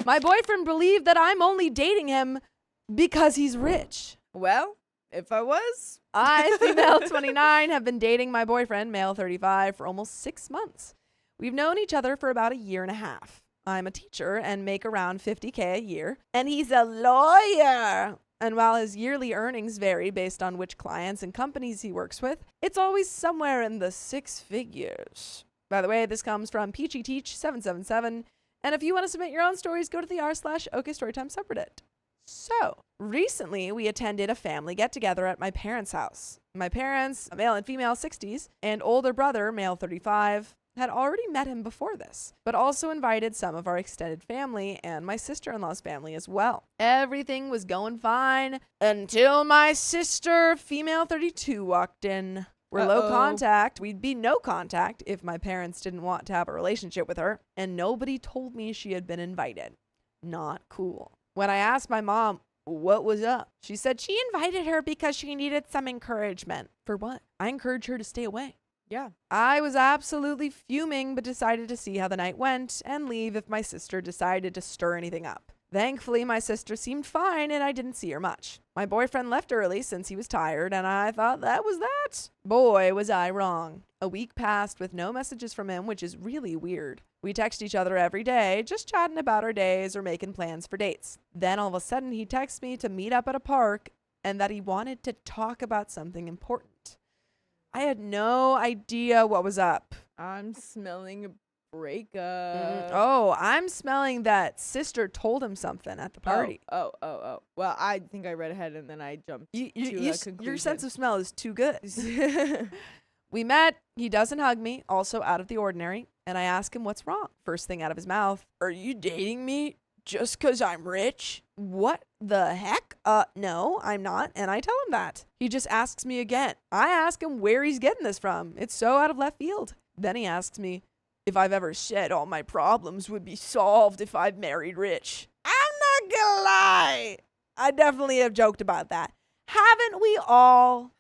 My boyfriend believed that I'm only dating him because he's rich. Well, if I was. I, female 29, have been dating my boyfriend, male 35, for almost 6 months. We've known each other for about a year and a half. I'm a teacher and make around $50K a year, and he's a lawyer. And while his yearly earnings vary based on which clients and companies he works with, it's always somewhere in the 6 figures. By the way, this comes from Peachy Teach 777. And if you want to submit your own stories, go to the r/OK Storytime subreddit. So, recently we attended a family get-together at my parents' house. My parents, a male and female 60s, and older brother, male 35, had already met him before this, but also invited some of our extended family and my sister-in-law's family as well. Everything was going fine until my sister, female 32, walked in. We're low contact. We'd be no contact if my parents didn't want to have a relationship with her, and nobody told me she had been invited. Not cool. When I asked my mom what was up, she said she invited her because she needed some encouragement. For what? I encouraged her to stay away. Yeah. I was absolutely fuming, but decided to see how the night went and leave if my sister decided to stir anything up. Thankfully, my sister seemed fine and I didn't see her much. My boyfriend left early since he was tired, and I thought that was that. Boy, was I wrong. A week passed with no messages from him, which is really weird. We text each other every day, just chatting about our days or making plans for dates. Then all of a sudden, he texts me to meet up at a park and that he wanted to talk about something important. I had no idea what was up. I'm smelling a breakup. Oh, I'm smelling that sister told him something at the party. Oh. Well, I think I read ahead and then I jumped to a conclusion. Your sense of smell is too good. We met. He doesn't hug me, also out of the ordinary, and I ask him what's wrong. First thing out of his mouth, "Are you dating me just 'cause I'm rich?" What the heck? No, I'm not, and I tell him that. He just asks me again. I ask him where he's getting this from. It's so out of left field. Then he asks me if I've ever said all my problems would be solved if I've married rich. I'm not gonna lie. I definitely have joked about that. Haven't we all?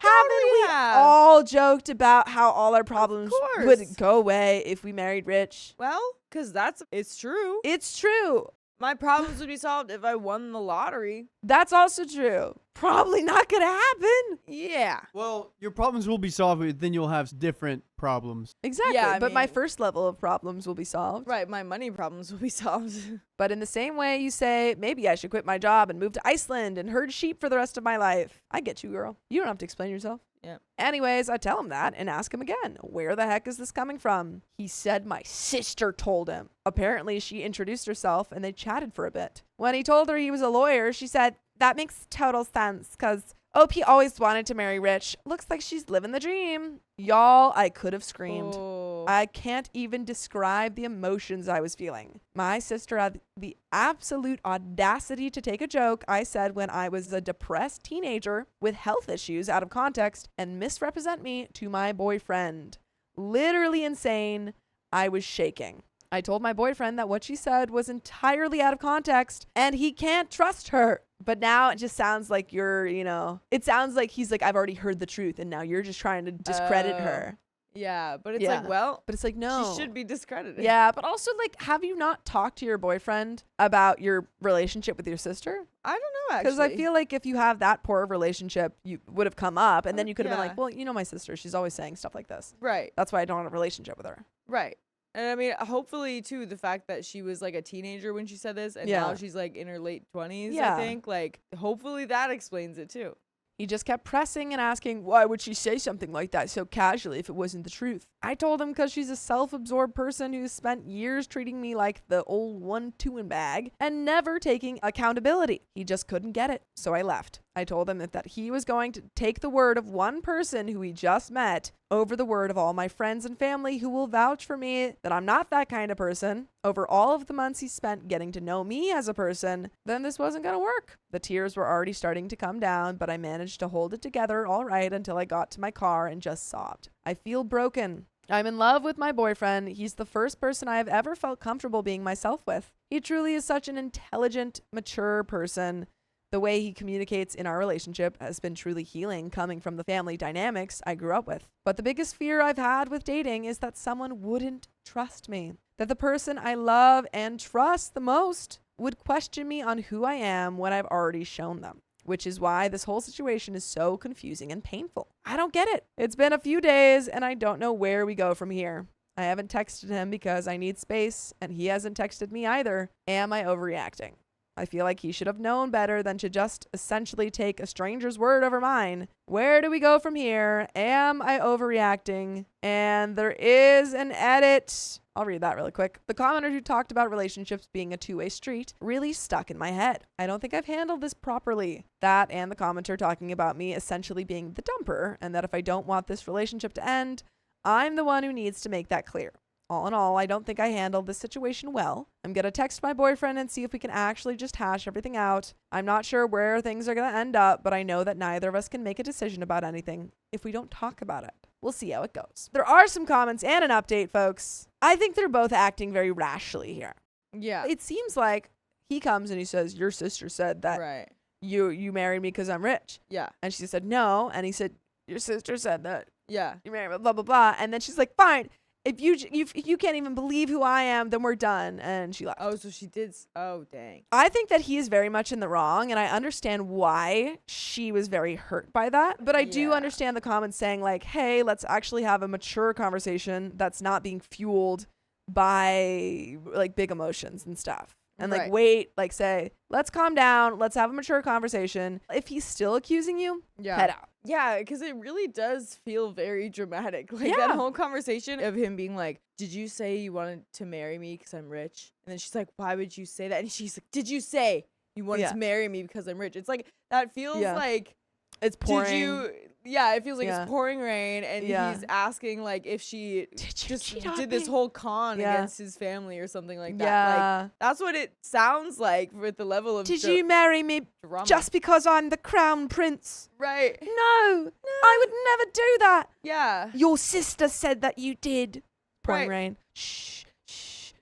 Haven't we all joked about how all our problems would go away if we married rich? Well, because it's true. It's true. My problems would be solved if I won the lottery. That's also true. Probably not gonna happen. Yeah. Well, your problems will be solved, but then you'll have different problems. Exactly. Yeah, but my first level of problems will be solved. Right, my money problems will be solved. But in the same way you say, maybe I should quit my job and move to Iceland and herd sheep for the rest of my life. I get you, girl. You don't have to explain yourself. Yeah. Anyways, I tell him that and ask him again, where the heck is this coming from? He said my sister told him. Apparently, she introduced herself and they chatted for a bit. When he told her he was a lawyer, she said, that makes total sense because OP always wanted to marry rich. Looks like she's living the dream. Y'all, I could have screamed. Oh. I can't even describe the emotions I was feeling. My sister had the absolute audacity to take a joke I said when I was a depressed teenager with health issues out of context and misrepresent me to my boyfriend. Literally insane. I was shaking. I told my boyfriend that what she said was entirely out of context and he can't trust her. But now it just sounds like it sounds like he's like, I've already heard the truth and now you're just trying to discredit her. Yeah, but it's like, well, but it's like, no. She should be discredited. Yeah, but also like, have you not talked to your boyfriend about your relationship with your sister? I don't know, actually. Because I feel like if you have that poor of a relationship, you would have come up and then you could have been like, well, you know my sister, she's always saying stuff like this. Right. That's why I don't have a relationship with her. Right. And I mean, hopefully, too, the fact that she was like a teenager when she said this and now she's like in her late 20s, I think, like, hopefully that explains it, too. He just kept pressing and asking, why would she say something like that so casually if it wasn't the truth? I told him because she's a self-absorbed person who's spent years treating me like the old 1-2 bag and never taking accountability. He just couldn't get it, so I left. I told him that he was going to take the word of one person who he just met over the word of all my friends and family who will vouch for me that I'm not that kind of person. Over all of the months he spent getting to know me as a person, then this wasn't going to work. The tears were already starting to come down, but I managed to hold it together all right until I got to my car and just sobbed. I feel broken. I'm in love with my boyfriend. He's the first person I have ever felt comfortable being myself with. He truly is such an intelligent, mature person. The way he communicates in our relationship has been truly healing, coming from the family dynamics I grew up with. But the biggest fear I've had with dating is that someone wouldn't trust me. That the person I love and trust the most would question me on who I am when I've already shown them. Which is why this whole situation is so confusing and painful. I don't get it. It's been a few days and I don't know where we go from here. I haven't texted him because I need space and he hasn't texted me either. Am I overreacting? I feel like he should have known better than to just essentially take a stranger's word over mine. Where do we go from here? Am I overreacting? And there is an edit. I'll read that really quick. The commenter who talked about relationships being a two-way street really stuck in my head. I don't think I've handled this properly. That and the commenter talking about me essentially being the dumper, and that if I don't want this relationship to end, I'm the one who needs to make that clear. All in all, I don't think I handled this situation well. I'm going to text my boyfriend and see if we can actually just hash everything out. I'm not sure where things are going to end up, but I know that neither of us can make a decision about anything if we don't talk about it. We'll see how it goes. There are some comments and an update, folks. I think they're both acting very rashly here. Yeah. It seems like he comes and he says, your sister said that you married me because I'm rich. Yeah. And she said, no. And he said, your sister said that. Yeah. You married me, blah, blah, blah. And then she's like, fine. If you can't even believe who I am, then we're done. And she left. Oh, so she did. Oh, dang. I think that he is very much in the wrong, and I understand why she was very hurt by that. But I do understand the comments saying like, hey, let's actually have a mature conversation that's not being fueled by like big emotions and stuff. And like, wait, like say, let's calm down. Let's have a mature conversation. If he's still accusing you, head out. Yeah, because it really does feel very dramatic. Like that whole conversation of him being like, did you say you wanted to marry me because I'm rich? And then she's like, why would you say that? And she's like, did you say you wanted to marry me because I'm rich? It's like, that feels like it's pouring. It feels like it's pouring rain, and he's asking like if she just did this whole con against his family or something like that. Yeah. Like that's what it sounds like with the level of Did you marry me just because I'm the crown prince? Right. No, I would never do that. Yeah. Your sister said that you did. Pouring rain. Shh.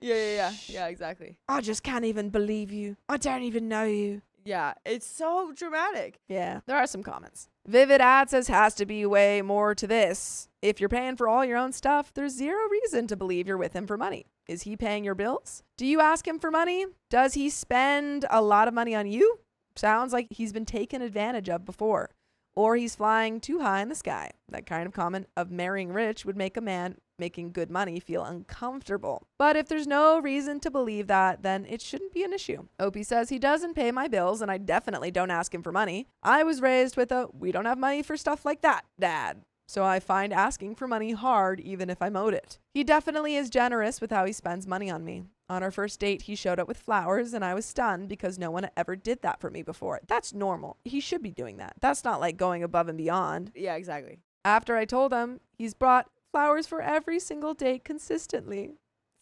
Yeah, exactly. I just can't even believe you. I don't even know you. Yeah, it's so dramatic. Yeah, there are some comments. Vivid Ad says, has to be way more to this. If you're paying for all your own stuff, there's zero reason to believe you're with him for money. Is he paying your bills? Do you ask him for money? Does he spend a lot of money on you? Sounds like he's been taken advantage of before. Or he's flying too high in the sky. That kind of comment of marrying rich would make a man making good money feel uncomfortable. But if there's no reason to believe that, then it shouldn't be an issue. Opie says he doesn't pay my bills, and I definitely don't ask him for money. I was raised with a we don't have money for stuff like that, Dad. So I find asking for money hard even if I'm owed it. He definitely is generous with how he spends money on me. On our first date, he showed up with flowers, and I was stunned because no one ever did that for me before. That's normal. He should be doing that. That's not like going above and beyond. Yeah, exactly. After I told him, he's brought flowers for every single date consistently.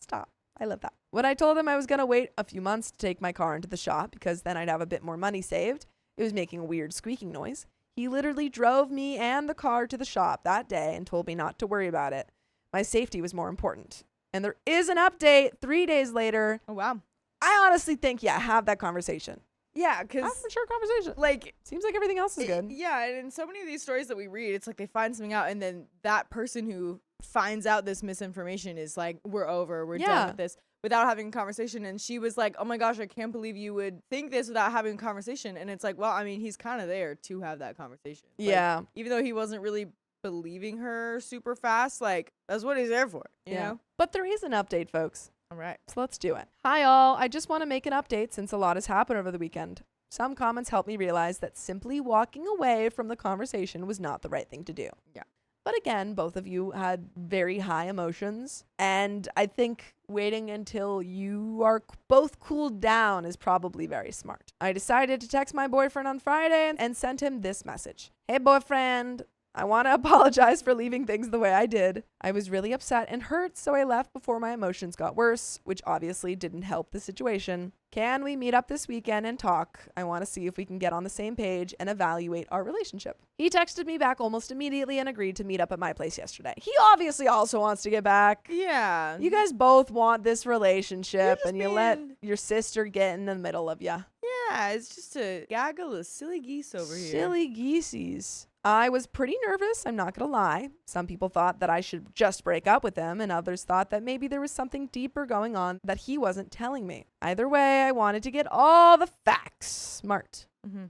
Stop. I love that. When I told him I was going to wait a few months to take my car into the shop because then I'd have a bit more money saved, it was making a weird squeaking noise. He literally drove me and the car to the shop that day and told me not to worry about it. My safety was more important. And there is an update 3 days later. Oh, wow. I honestly think, have that conversation. Yeah, because have a mature conversation. Like, seems like everything else is good. Yeah, and in so many of these stories that we read, it's like they find something out, and then that person who finds out this misinformation is like, we're over, we're done with this, without having a conversation. And she was like, oh my gosh, I can't believe you would think this without having a conversation. And it's like, well, I mean, he's kind of there to have that conversation. Yeah. Like, even though he wasn't really believing her super fast, like, that's what he's there for, you know? But there is an update, folks. All right. So let's do it. Hi, all. I just want to make an update since a lot has happened over the weekend. Some comments helped me realize that simply walking away from the conversation was not the right thing to do. Yeah. But again, both of you had very high emotions. And I think waiting until you are both cooled down is probably very smart. I decided to text my boyfriend on Friday and sent him this message. Hey, boyfriend. I want to apologize for leaving things the way I did. I was really upset and hurt, so I left before my emotions got worse, which obviously didn't help the situation. Can we meet up this weekend and talk? I want to see if we can get on the same page and evaluate our relationship. He texted me back almost immediately and agreed to meet up at my place yesterday. He obviously also wants to get back. Yeah. You guys both want this relationship, and you let your sister get in the middle of you. Yeah, it's just a gaggle of silly geese over here. Silly geesies. I was pretty nervous, I'm not gonna lie. Some people thought that I should just break up with him, and others thought that maybe there was something deeper going on that he wasn't telling me. Either way, I wanted to get all the facts. Smart.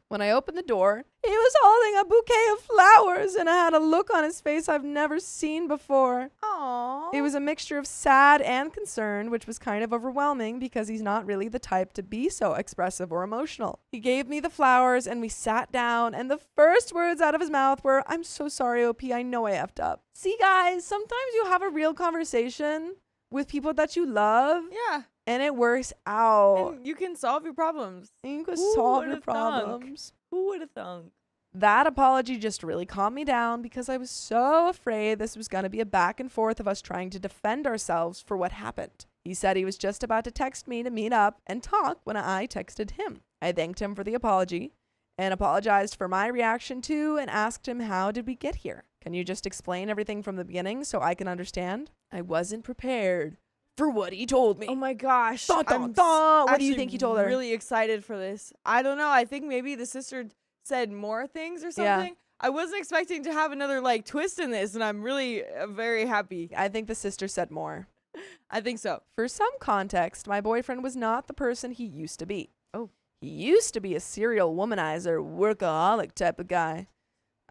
When I opened the door, he was holding a bouquet of flowers, and I had a look on his face I've never seen before. Aww. It was a mixture of sad and concern, which was kind of overwhelming because he's not really the type to be so expressive or emotional. He gave me the flowers and we sat down, and the first words out of his mouth were, "I'm so sorry, OP, I know I effed up." See, guys, sometimes you have a real conversation with people that you love. Yeah. And it works out. And you can solve your problems. You can Who solve would've your problems. Who would have thunk? That apology just really calmed me down because I was so afraid this was going to be a back and forth of us trying to defend ourselves for what happened. He said he was just about to text me to meet up and talk when I texted him. I thanked him for the apology and apologized for my reaction to and asked him, how did we get here? Can you just explain everything from the beginning so I can understand? I wasn't prepared for what he told me. Oh my gosh. Dun, dun, dun. What do you think he told her? I'm really excited for this. I don't know. I think maybe the sister said more things or something. Yeah. I wasn't expecting to have another like twist in this, and I'm really very happy. I think the sister said more. I think so. For some context, my boyfriend was not the person he used to be. Oh. He used to be a serial womanizer, workaholic type of guy.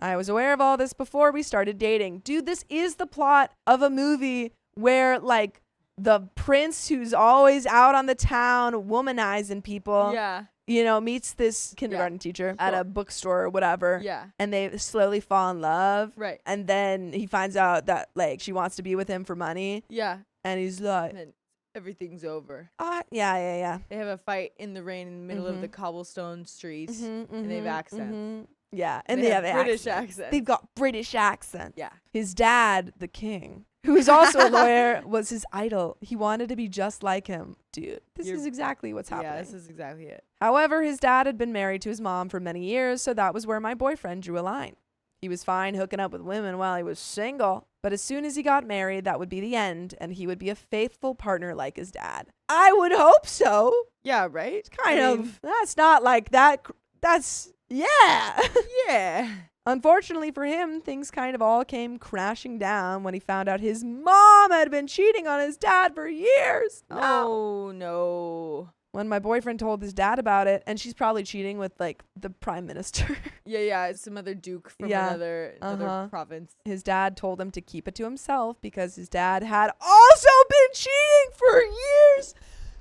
I was aware of all this before we started dating. Dude, this is the plot of a movie where, like, the prince who's always out on the town womanizing people, Yeah. you know, meets this kindergarten teacher at a bookstore or whatever. Yeah. And they slowly fall in love. Right. And then he finds out that, like, she wants to be with him for money. Yeah. And he's like, And then everything's over. yeah. They have a fight in the rain in the middle of the cobblestone streets, and they have accents. Yeah, and They they have have British accents. accents. They've got British accents. Yeah. His dad, the king, who is also a lawyer, was his idol. He wanted to be just like him. Dude, this is exactly what's happening. Yeah, this is exactly it. However, his dad had been married to his mom for many years, so that was where my boyfriend drew a line. He was fine hooking up with women while he was single, but as soon as he got married, that would be the end, and he would be a faithful partner like his dad. I would hope so. Yeah, right? Kind of. That's not like that. That's, yeah. Yeah. Unfortunately for him, things kind of all came crashing down when he found out his mom had been cheating on his dad for years. Oh, no. When my boyfriend told his dad about it, and she's probably cheating with, like, the prime minister. Yeah, it's some other duke from Yeah. another province. His dad told him to keep it to himself because his dad had also been cheating for years.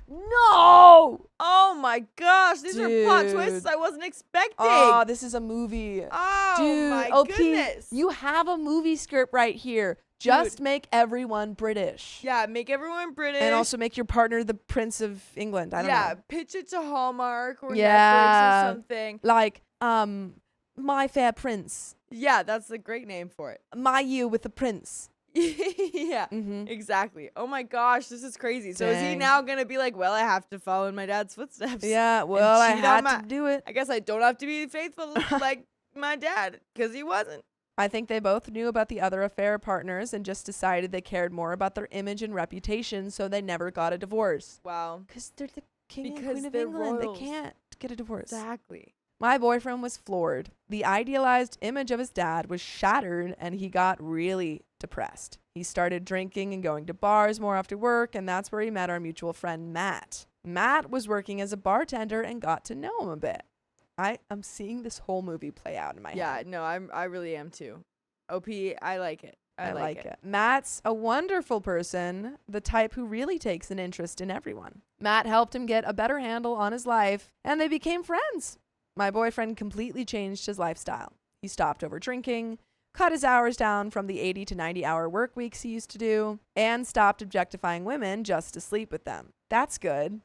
No! Oh my gosh, these are plot Dude. twists I wasn't expecting. Oh, this is a movie. Oh Dude, my OP, goodness. you have a movie script right here. Just make everyone British. Yeah, make everyone British. And also make your partner the Prince of England. I don't know. Pitch it to Hallmark or Yeah. Netflix or something. Like, My Fair Prince. Yeah, that's a great name for it. My You with the Prince. Yeah, exactly. Oh my gosh, this is crazy. So is he Dang. now going to be like, well, I have to follow in my dad's footsteps? Yeah, well, I cheat on had to do it. I guess I don't have to be faithful like my dad because he wasn't. I think they both knew about the other affair partners and just decided they cared more about their image and reputation, so they never got a divorce. Wow. Because they're the king and Because queen of they're England. royals. They can't get a divorce. Exactly. My boyfriend was floored. The idealized image of his dad was shattered, and he got really depressed. He started drinking and going to bars more after work, and that's where he met our mutual friend, Matt. Matt was working as a bartender and got to know him a bit. I'm seeing this whole movie play out in my head. Yeah, no, I really am too. OP, I like it. I like it. Matt's a wonderful person, the type who really takes an interest in everyone. Matt helped him get a better handle on his life, and they became friends. My boyfriend completely changed his lifestyle. He stopped over drinking, cut his hours down from the 80 to 90-hour work weeks he used to do, and stopped objectifying women just to sleep with them. That's good.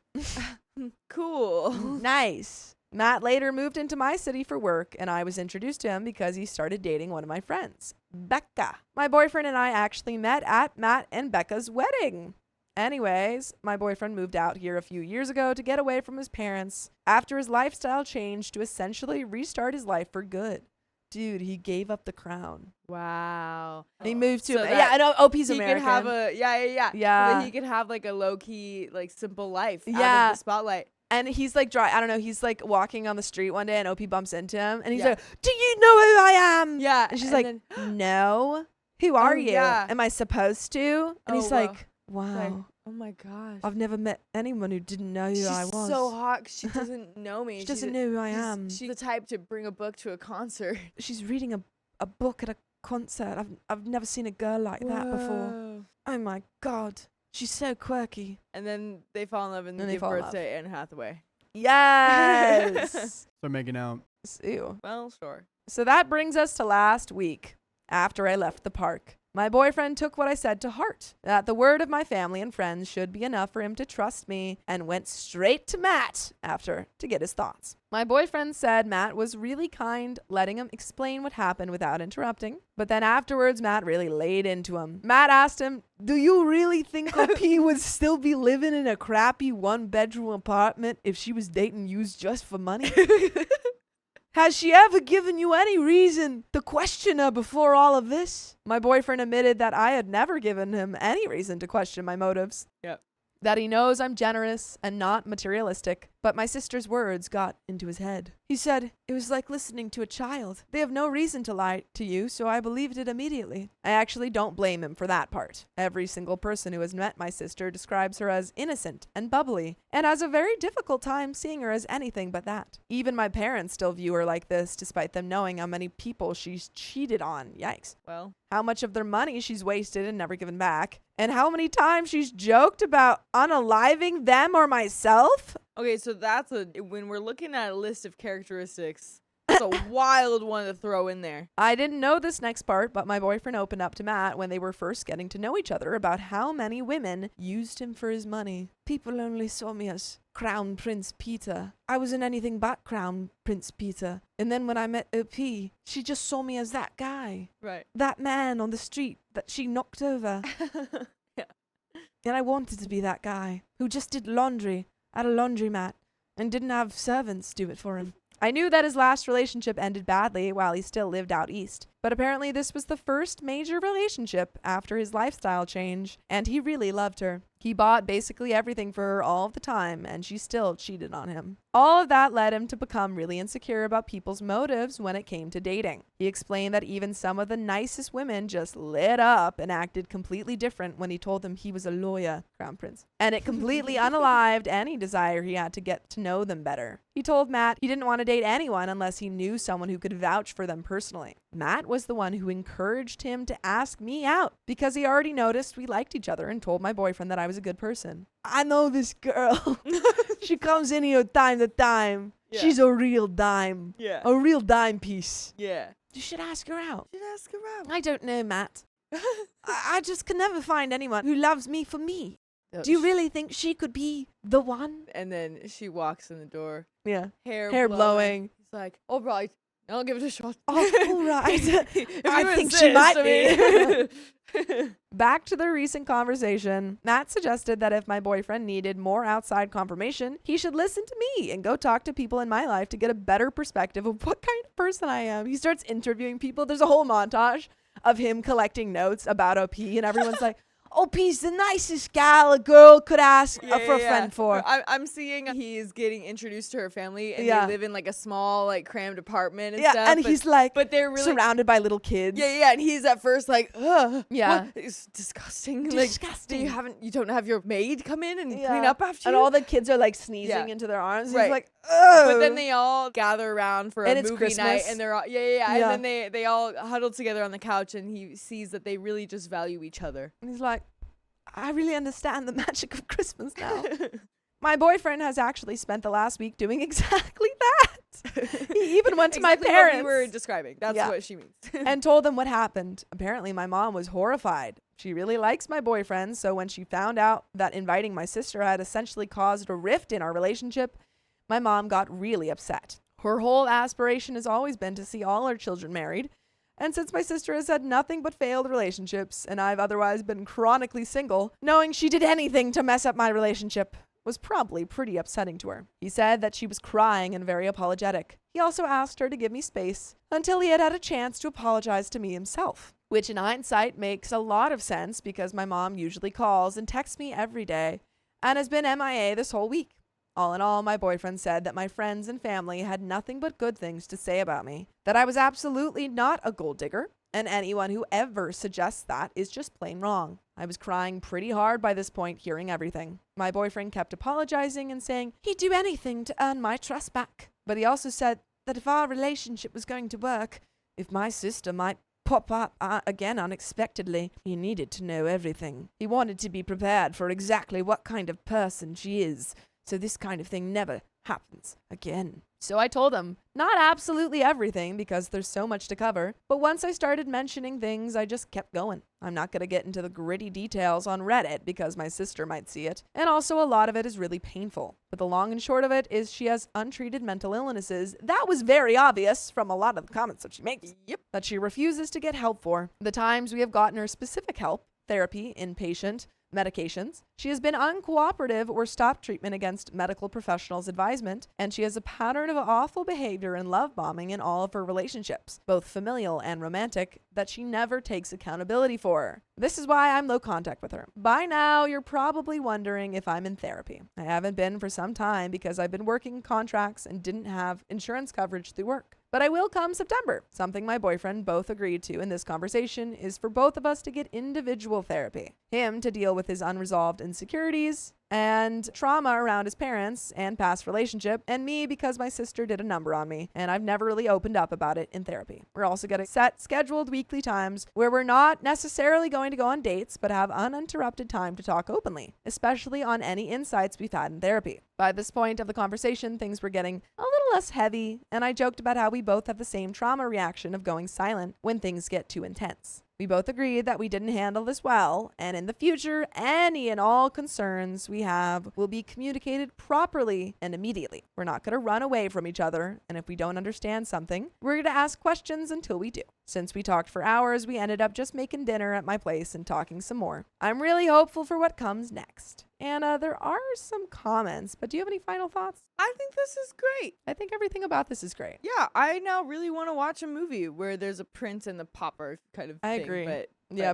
Cool. Nice. Matt later moved into my city for work, and I was introduced to him because he started dating one of my friends, Becca. My boyfriend and I actually met at Matt and Becca's wedding. Anyways, my boyfriend moved out here a few years ago to get away from his parents after his lifestyle changed to essentially restart his life for good. Dude, he gave up the crown. Wow. He moved to So yeah, I know OP's he American. could have a yeah. So Yeah. that he could have like a low key, like simple life out Yeah. of the spotlight. And he's like, I don't know, he's like walking on the street one day and OP bumps into him and he's like, do you know who I am? Yeah. And she's like, no. Who are you? Yeah. Am I supposed to? And he's like, wow. Like, oh my gosh. I've never met anyone who didn't know who I was. She's so hot 'cause she doesn't know me. She doesn't know who I am. She's the type to bring a book to a concert. She's reading a book at a concert. I've never seen a girl like that before. Oh my God. She's so quirky. And then they fall in love and Then they give fall in birth love. to Anne Hathaway. Yes. Start making out. Ew. Well, sure. So that brings us to last week, after I left the park. My boyfriend took what I said to heart, that the word of my family and friends should be enough for him to trust me, and went straight to Matt after to get his thoughts. My boyfriend said Matt was really kind, letting him explain what happened without interrupting. But then afterwards, Matt really laid into him. Matt asked him, do you really think OP would still be living in a crappy one-bedroom apartment if she was dating you just for money? Has she ever given you any reason to question her before all of this? My boyfriend admitted that I had never given him any reason to question my motives. Yep. That he knows I'm generous and not materialistic, but my sister's words got into his head. He said, it was like listening to a child. They have no reason to lie to you, so I believed it immediately. I actually don't blame him for that part. Every single person who has met my sister describes her as innocent and bubbly, and has a very difficult time seeing her as anything but that. Even my parents still view her like this, despite them knowing how many people she's cheated on. Yikes. Well, How much of their money she's wasted and never given back, and how many times she's joked about unaliving them or myself. okay, so when we're looking at a list of characteristics, that's a wild one to throw in there. I didn't know this next part, but my boyfriend opened up to Matt when they were first getting to know each other about how many women used him for his money. People only saw me as Crown Prince Peter. I wasn't anything but Crown Prince Peter. And then when I met OP, she just saw me as that guy. Right. That man on the street that she knocked over. Yeah. And I wanted to be that guy who just did laundry at a laundromat and didn't have servants do it for him. I knew that his last relationship ended badly while he still lived out east, but apparently this was the first major relationship after his lifestyle change, and he really loved her. He bought basically everything for her all of the time, and she still cheated on him. All of that led him to become really insecure about people's motives when it came to dating. He explained that even some of the nicest women just lit up and acted completely different when he told them he was a lawyer, Crown Prince, and it completely unalived any desire he had to get to know them better. He told Matt he didn't want to date anyone unless he knew someone who could vouch for them personally. Matt was the one who encouraged him to ask me out because he already noticed we liked each other and told my boyfriend that I was a good person. I know this girl. She comes in here time to time. Yeah. She's a real dime. Yeah. A real dime piece. Yeah. You should ask her out. Should ask her out. I don't know, Matt. I just can never find anyone who loves me for me. Do you really think she could be the one? And then she walks in the door. Yeah. Hair blowing. He's like, all right, I'll give it a shot. Oh, all right. If I you think she insist, might I mean. Back to the recent conversation, Matt suggested that if my boyfriend needed more outside confirmation, he should listen to me and go talk to people in my life to get a better perspective of what kind of person I am. He starts interviewing people. There's a whole montage of him collecting notes about OP, and everyone's like, OP's the nicest gal a girl could ask for a friend for. I'm seeing he's getting introduced to her family, and Yeah. they live in like a small, like cramped apartment and Yeah, stuff. and he's like, but they're really surrounded by little kids. Yeah, and he's at first like, ugh, Yeah. what? It's disgusting. Disgusting. Like, you don't have your maid come in and clean Yeah. up after And you? all the kids are like sneezing Yeah. into their arms. Right. He's like, ugh. But then they all gather around for And a it's movie night, Christmas. and they're all Yeah. and then they all huddle together on the couch, and he sees that they really just value each other. And he's like, I really understand the magic of Christmas now. My boyfriend has actually spent the last week doing exactly that. He even went to my Exactly parents what we were describing. That's Yeah. what she means. and told them what happened. Apparently, my mom was horrified. She really likes my boyfriend, so when she found out that inviting my sister had essentially caused a rift in our relationship, my mom got really upset. Her whole aspiration has always been to see all her children married. And since my sister has had nothing but failed relationships, and I've otherwise been chronically single, knowing she did anything to mess up my relationship was probably pretty upsetting to her. He said that she was crying and very apologetic. He also asked her to give me space until he had had a chance to apologize to me himself, which in hindsight makes a lot of sense because my mom usually calls and texts me every day and has been MIA this whole week. All in all, my boyfriend said that my friends and family had nothing but good things to say about me, that I was absolutely not a gold digger, and anyone who ever suggests that is just plain wrong. I was crying pretty hard by this point, hearing everything. My boyfriend kept apologizing and saying he'd do anything to earn my trust back. But he also said that if our relationship was going to work, if my sister might pop up again unexpectedly, he needed to know everything. He wanted to be prepared for exactly what kind of person she is, so this kind of thing never happens again. So I told him, not absolutely everything because there's so much to cover, but once I started mentioning things, I just kept going. I'm not going to get into the gritty details on Reddit because my sister might see it, and also a lot of it is really painful. But the long and short of it is she has untreated mental illnesses. That was very obvious from a lot of the comments that she makes. Yep. That she refuses to get help for. The times we have gotten her specific help, therapy, inpatient, medications, she has been uncooperative or stopped treatment against medical professionals' advisement, and she has a pattern of awful behavior and love bombing in all of her relationships, both familial and romantic, that she never takes accountability for. This is why I'm low contact with her. By now, you're probably wondering if I'm in therapy. I haven't been for some time because I've been working contracts and didn't have insurance coverage through work. But I will come September. Something my boyfriend both agreed to in this conversation is for both of us to get individual therapy. Him to deal with his unresolved insecurities and trauma around his parents and past relationship, and me because my sister did a number on me, and I've never really opened up about it in therapy. We're also going to set scheduled weekly times where we're not necessarily going to go on dates, but have uninterrupted time to talk openly, especially on any insights we've had in therapy. By this point of the conversation, things were getting a little less heavy, and I joked about how we both have the same trauma reaction of going silent when things get too intense. We both agreed that we didn't handle this well, and in the future, any and all concerns we have will be communicated properly and immediately. We're not going to run away from each other, and if we don't understand something, we're going to ask questions until we do. Since we talked for hours, we ended up just making dinner at my place and talking some more. I'm really hopeful for what comes next. And there are some comments, but do you have any final thoughts? I think this is great. I think everything about this is great. Yeah, I now really want to watch a movie where there's a prince and the pauper kind of I thing. agree. But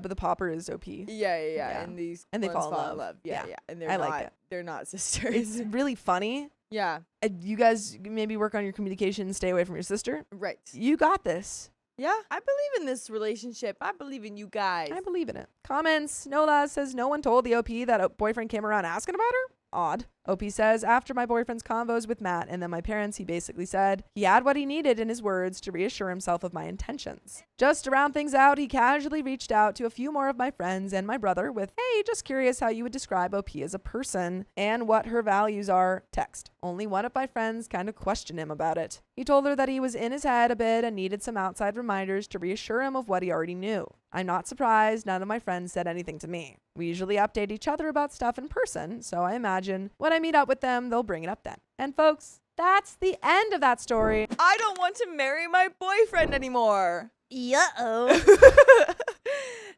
the pauper is OP. Yeah. And these And they ones fall in love. Yeah. And they're I not, like it. they're not sisters. It's really funny. Yeah. You guys maybe work on your communication and stay away from your sister. Right. You got this. Yeah, I believe in this relationship. I believe in you guys. I believe in it. Comments. Nola says no one told the OP that a boyfriend came around asking about her. Odd. OP says, after my boyfriend's convos with Matt and then my parents, he basically said he had what he needed in his words to reassure himself of my intentions. Just to round things out, he casually reached out to a few more of my friends and my brother with, hey, just curious how you would describe OP as a person and what her values are, text. Only one of my friends kind of questioned him about it. He told her that he was in his head a bit and needed some outside reminders to reassure him of what he already knew. I'm not surprised none of my friends said anything to me. We usually update each other about stuff in person, so I imagine when I meet up with them, they'll bring it up then. And folks, that's the end of that story. I don't want to marry my boyfriend anymore. Uh-oh.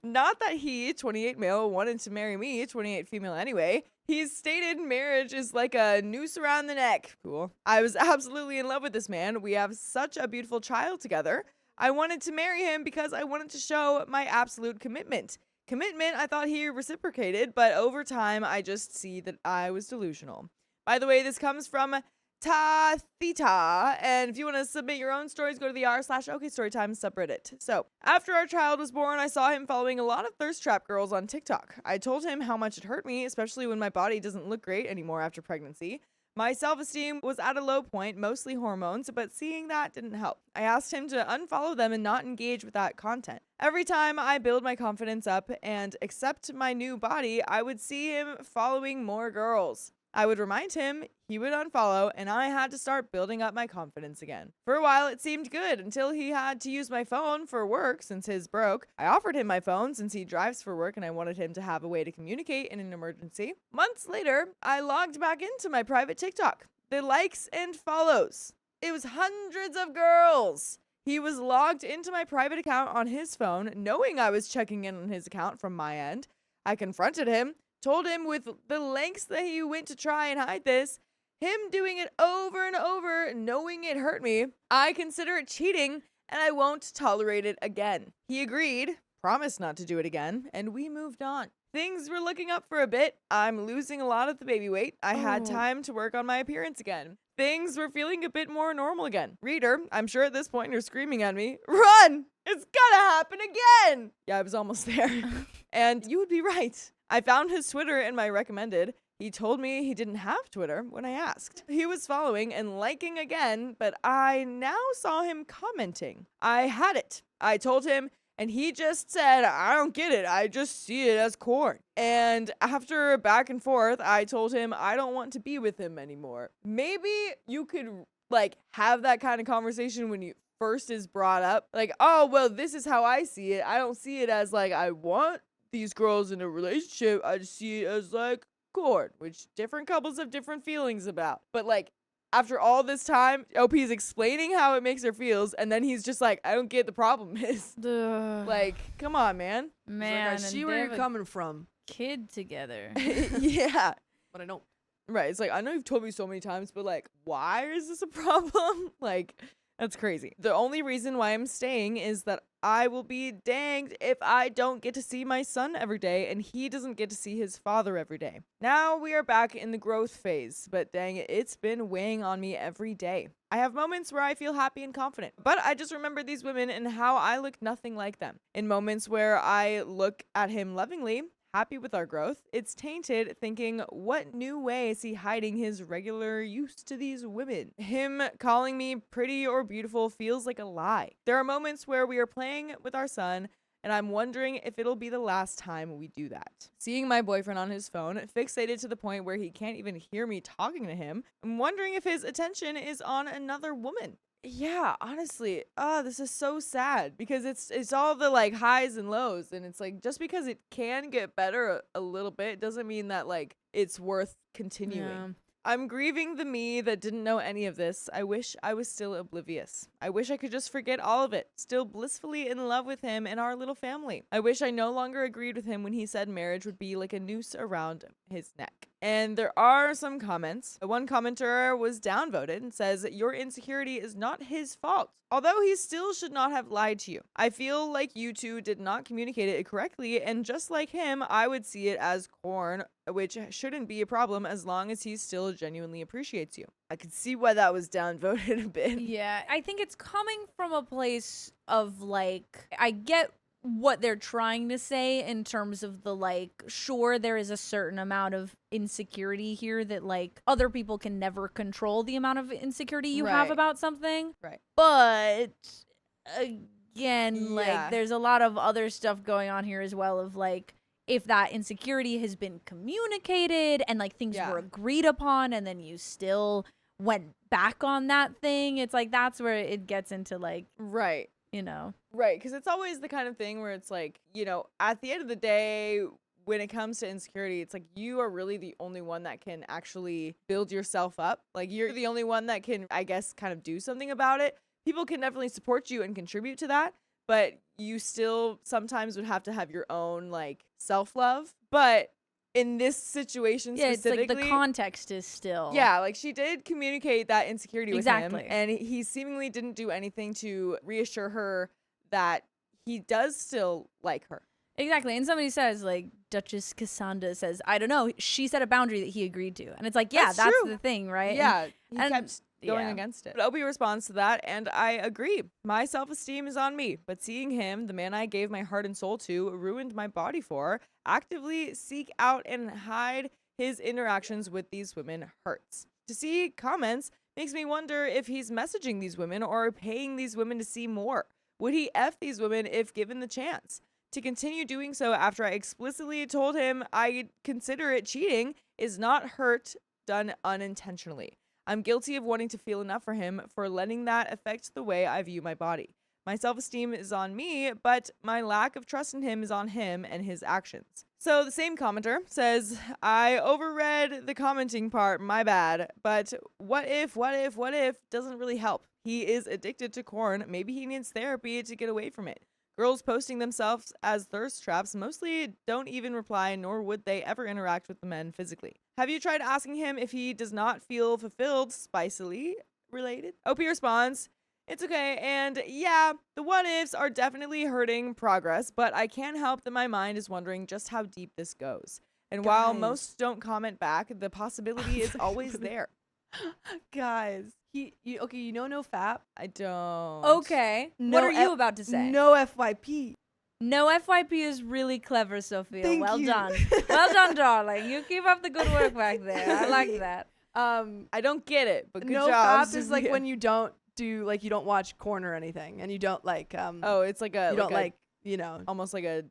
Not that he, 28 male, wanted to marry me, 28 female anyway. He's stated marriage is like a noose around the neck. Cool. I was absolutely in love with this man. We have such a beautiful child together. I wanted to marry him because I wanted to show my absolute commitment. I thought he reciprocated, but over time, I just see that I was delusional. By the way, this comes from Tathita, and if you want to submit your own stories, go to the r/OKStorytime subreddit. So, after our child was born, I saw him following a lot of thirst trap girls on TikTok. I told him how much it hurt me, especially when my body doesn't look great anymore after pregnancy. My self-esteem was at a low point, mostly hormones, but seeing that didn't help. I asked him to unfollow them and not engage with that content. Every time I build my confidence up and accept my new body, I would see him following more girls. I would remind him, he would unfollow, and I had to start building up my confidence again. For a while, it seemed good until he had to use my phone for work since his broke. I offered him my phone since he drives for work and I wanted him to have a way to communicate in an emergency. Months later, I logged back into my private TikTok. The likes and follows. It was hundreds of girls. He was logged into my private account on his phone, knowing I was checking in on his account from my end. I confronted him. Told him with the lengths that he went to try and hide this, him doing it over and over, knowing it hurt me, I consider it cheating and I won't tolerate it again. He agreed, promised not to do it again, and we moved on. Things were looking up for a bit. I'm losing a lot of the baby weight. I had Oh. time to work on my appearance again. Things were feeling a bit more normal again. Reader, I'm sure at this point you're screaming at me, run! It's gonna happen again! Yeah, I was almost there. And you would be right. I found his Twitter in my recommended. He told me he didn't have Twitter when I asked. He was following and liking again, but I now saw him commenting. I had it. I told him, and he just said, I don't get it. I just see it as corn. And after back and forth, I told him I don't want to be with him anymore. Maybe you could like have that kind of conversation when you first is brought up. Like, oh, well, this is how I see it. I don't see it as like I want these girls in a relationship. I just see it as like corn, which different couples have different feelings about. But like, after all this time, OP is explaining how it makes her feels, and then he's just like, I don't get the problem is. Like, come on, man. Man, I see where you're coming from. Kid together. Yeah. But I don't. Right. It's like, I know you've told me so many times, but like, why is this a problem? Like, that's crazy. The only reason why I'm staying is that I will be danged if I don't get to see my son every day and he doesn't get to see his father every day. Now we are back in the growth phase, but dang it, it's been weighing on me every day. I have moments where I feel happy and confident, but I just remember these women and how I look nothing like them. In moments where I look at him lovingly, happy with our growth, it's tainted thinking, what new way is he hiding his regular use to these women? Him calling me pretty or beautiful feels like a lie. There are moments where we are playing with our son, and I'm wondering if it'll be the last time we do that. Seeing my boyfriend on his phone, fixated to the point where he can't even hear me talking to him, I'm wondering if his attention is on another woman. Yeah, honestly, this is so sad because it's all the like highs and lows, and it's like just because it can get better a little bit doesn't mean that like it's worth continuing. Yeah. I'm grieving the me that didn't know any of this. I wish I was still oblivious. I wish I could just forget all of it, still blissfully in love with him and our little family. I wish I no longer agreed with him when he said marriage would be like a noose around his neck. And there are some comments. One commenter was downvoted and says, your insecurity is not his fault, although he still should not have lied to you. I feel like you two did not communicate it correctly, and just like him, I would see it as corn, which shouldn't be a problem as long as he still genuinely appreciates you. I could see why that was downvoted a bit. Yeah, I think it's coming from a place of like, I get what they're trying to say in terms of the like, sure, there is a certain amount of insecurity here that like other people can never control the amount of insecurity you have Right. about something. Right. But again, like Yeah. there's a lot of other stuff going on here as well of like, if that insecurity has been communicated and like things Yeah. were agreed upon and then you still went back on that thing, it's like that's where it gets into like, Right. you know. Right, because it's always the kind of thing where it's like, you know, at the end of the day, when it comes to insecurity, it's like you are really the only one that can actually build yourself up. Like you're the only one that can, I guess, kind of do something about it. People can definitely support you and contribute to that, but you still sometimes would have to have your own like self-love. But in this situation Yeah, it's specifically, like the context is still. yeah, like she did communicate that insecurity with Exactly. him, and he seemingly didn't do anything to reassure her that he does still like her. Exactly. And somebody says, like, Duchess Cassandra says, I don't know, she set a boundary that he agreed to. And it's like, yeah, that's true. the thing, right? Yeah, he and- kept going yeah. against it. But Obi responds to that, and I agree. My self-esteem is on me, but seeing him, the man I gave my heart and soul to, ruined my body for, actively seek out and hide his interactions with these women hurts. To see comments makes me wonder if he's messaging these women or paying these women to see more. Would he F these women if given the chance? To continue doing so after I explicitly told him I consider it cheating is not hurt done unintentionally. I'm guilty of wanting to feel enough for him for letting that affect the way I view my body. My self-esteem is on me, but my lack of trust in him is on him and his actions. So the same commenter says, I overread the commenting part, my bad, but what if doesn't really help. He is addicted to corn. Maybe he needs therapy to get away from it. Girls posting themselves as thirst traps mostly don't even reply, nor would they ever interact with the men physically. Have you tried asking him if he does not feel fulfilled, spicily related? OP responds, It's okay. And yeah, the what ifs are definitely hurting progress, but I can't help that my mind is wondering just how deep this goes. And while Guys. most don't comment back, the possibility is always there. Guys, okay, no FAP. I don't. Okay. What are you about to say? No FYP. No FYP is really clever, Sophia. Thank well you. done. Well done, darling. You keep up the good work back there. I like that. I don't get it, but good No job. FAP is like when you don't do like you don't watch corn or anything, and you don't like Oh, it's like a you don't like you know almost like a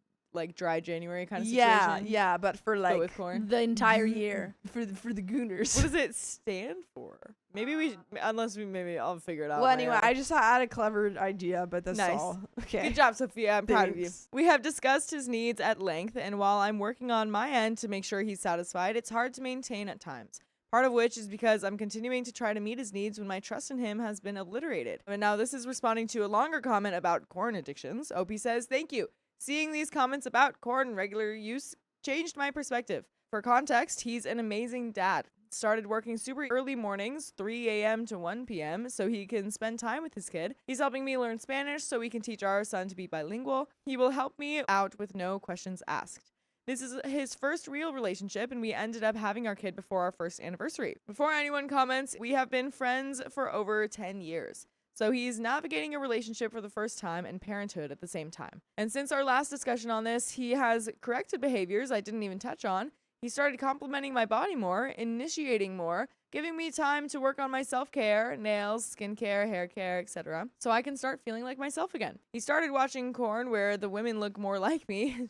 dry January kind of yeah situation. yeah, but for like But with corn. The entire year. for the gooners. What does it stand for? Maybe we, maybe I'll figure it out. Well, on my anyway, own. I just had a clever idea, but that's Nice. all. Okay. Good job, Sophia. I'm proud of you. Thanks. We have discussed his needs at length, and while I'm working on my end to make sure he's satisfied, it's hard to maintain at times. Part of which is because I'm continuing to try to meet his needs when my trust in him has been obliterated. And now this is responding to a longer comment about corn addictions. OP says, thank you. Seeing these comments about corn regular use changed my perspective. For context, he's an amazing dad. Started working super early mornings, 3 a.m. to 1 p.m., so he can spend time with his kid. He's helping me learn Spanish so we can teach our son to be bilingual. He will help me out with no questions asked. This is his first real relationship, and we ended up having our kid before our first anniversary. Before anyone comments, we have been friends for over 10 years. So he's navigating a relationship for the first time and parenthood at the same time. And since our last discussion on this, he has corrected behaviors I didn't even touch on. He started complimenting my body more, initiating more, giving me time to work on my self-care, nails, skincare, hair care, etc. so I can start feeling like myself again. He started watching corn where the women look more like me.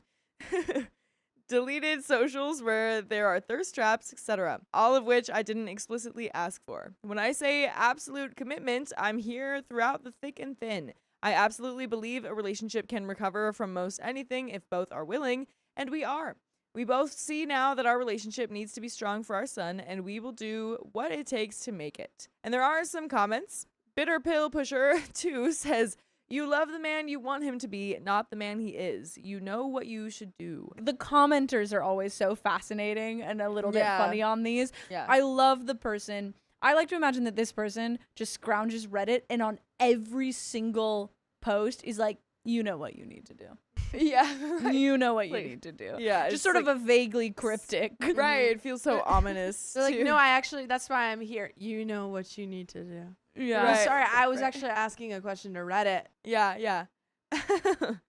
Deleted socials where there are thirst traps, etc. All of which I didn't explicitly ask for. When I say absolute commitment, I'm here throughout the thick and thin. I absolutely believe a relationship can recover from most anything if both are willing, and we are. We both see now that our relationship needs to be strong for our son, and we will do what it takes to make it. And there are some comments. Bitter Pill Pusher 2 says, you love the man you want him to be, not the man he is. You know what you should do. The commenters are always so fascinating and a little bit Yeah. funny on these. Yeah. I love the person. I like to imagine that this person just scrounges Reddit and on every single post is like, you know what you need to do. Yeah. Right. You know what you Like, need to do. Yeah. Just it's sort of like- a vaguely cryptic. Right. It feels so ominous. They're like, too. no, I actually that's why I'm here. You know what you need to do. Yeah. Right. Sorry, I was right. actually asking a question to Reddit. Yeah, yeah.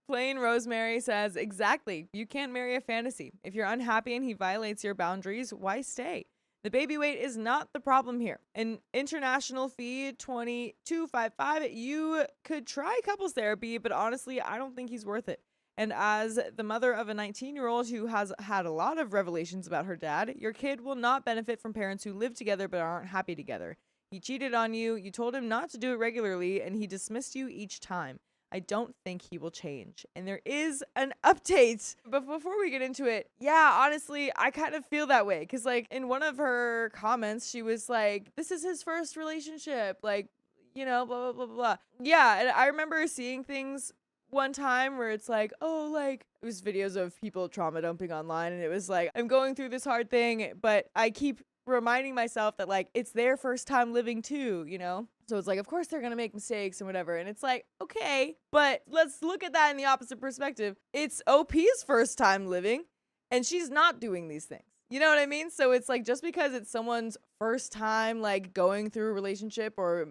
Plain Rosemary says, exactly. You can't marry a fantasy. If you're unhappy and he violates your boundaries, why stay? The baby weight is not the problem here. An international fee, $22.55. You could try couples therapy, but honestly, I don't think he's worth it. And as the mother of a 19-year-old who has had a lot of revelations about her dad, your kid will not benefit from parents who live together but aren't happy together. He cheated on you, you told him not to do it regularly, and he dismissed you each time. I don't think he will change. And there is an update. But before we get into it, yeah, honestly, I kind of feel that way. Because, like, in one of her comments, she was like, this is his first relationship. Like, you know, blah, blah, blah, blah. Yeah, and I remember seeing things one time where it's like, oh, like, it was videos of people trauma dumping online. And it was like, I'm going through this hard thing, but I keep reminding myself that, like, it's their first time living too, you know? So it's like, of course they're gonna make mistakes and whatever. And it's like, okay, but let's look at that in the opposite perspective. It's OP's first time living, and she's not doing these things. You know what I mean? So it's like, just because it's someone's first time, like, going through a relationship or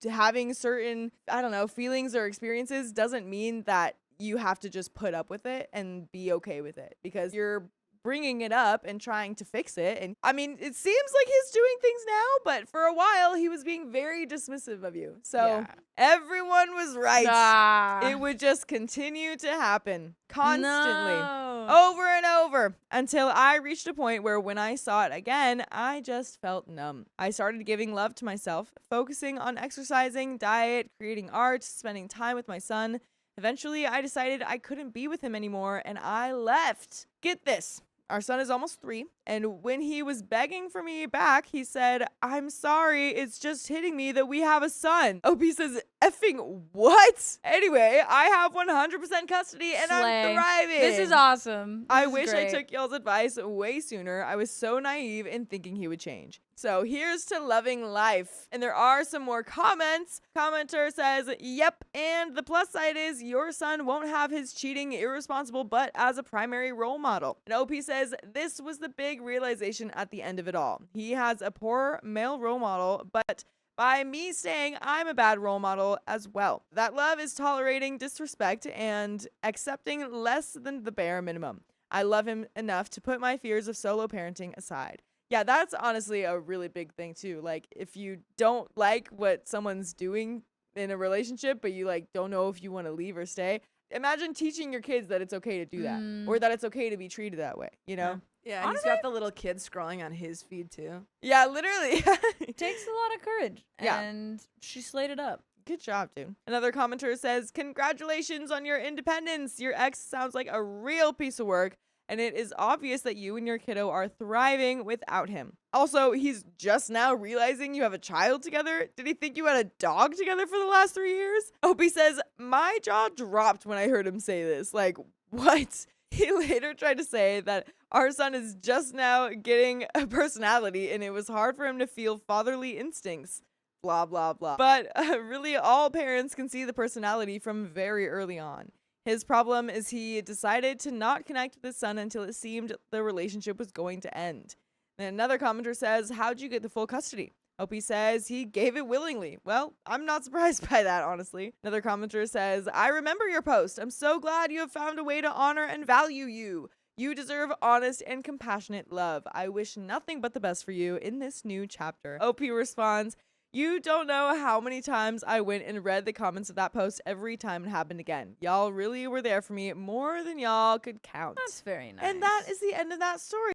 having certain, I don't know, feelings or experiences doesn't mean that you have to just put up with it and be okay with it, because you're bringing it up and trying to fix it. And I mean, it seems like he's doing things now, but for a while he was being very dismissive of you. So Yeah. everyone was right. Nah. It would just continue to happen constantly. No. Over and over, until I reached a point where when I saw it again, I just felt numb. I started giving love to myself, focusing on exercising, diet, creating art, spending time with my son. Eventually, I decided I couldn't be with him anymore, and I left. Get this. Our son is almost 3, and when he was begging for me back, he said, I'm sorry, it's just hitting me that we have a son. OP says, effing what? Anyway, I have 100% custody and I'm Slay. thriving. This is awesome. I This is wish I great. took y'all's advice way sooner. I was so naive in thinking he would change. So here's to loving life. And there are some more comments. Commenter says, yep, and the plus side is your son won't have his cheating, irresponsible butt as a primary role model. And OP says, this was the big realization at the end of it all. He has a poor male role model, but by me saying I'm a bad role model as well. That love is tolerating disrespect and accepting less than the bare minimum. I love him enough to put my fears of solo parenting aside. Yeah, that's honestly a really big thing too. Like, if you don't like what someone's doing in a relationship, but you like don't know if you want to leave or stay, imagine teaching your kids that it's okay to do that, or that it's okay to be treated that way, you know? Yeah, and he's got the little kid scrolling on his feed too. Yeah, literally. Takes a lot of courage. Yeah. And she slayed it up. Good job, dude. Another commenter says, congratulations on your independence. Your ex sounds like a real piece of work, and it is obvious that you and your kiddo are thriving without him. Also, he's just now realizing you have a child together. Did he think you had a dog together for the last 3 years? Opie says, my jaw dropped when I heard him say this. Like, what? He later tried to say that our son is just now getting a personality and it was hard for him to feel fatherly instincts. Blah, blah, blah. But really, all parents can see the personality from very early on. His problem is he decided to not connect with his son until it seemed the relationship was going to end. And another commenter says, how'd you get the full custody? Opie says he gave it willingly. Well, I'm not surprised by that, honestly. Another commenter says, I remember your post. I'm so glad you have found a way to honor and value you. You deserve honest and compassionate love. I wish nothing but the best for you in this new chapter. Opie responds, you don't know how many times I went and read the comments of that post every time it happened again. Y'all really were there for me more than y'all could count. That's very nice. And that is the end of that story.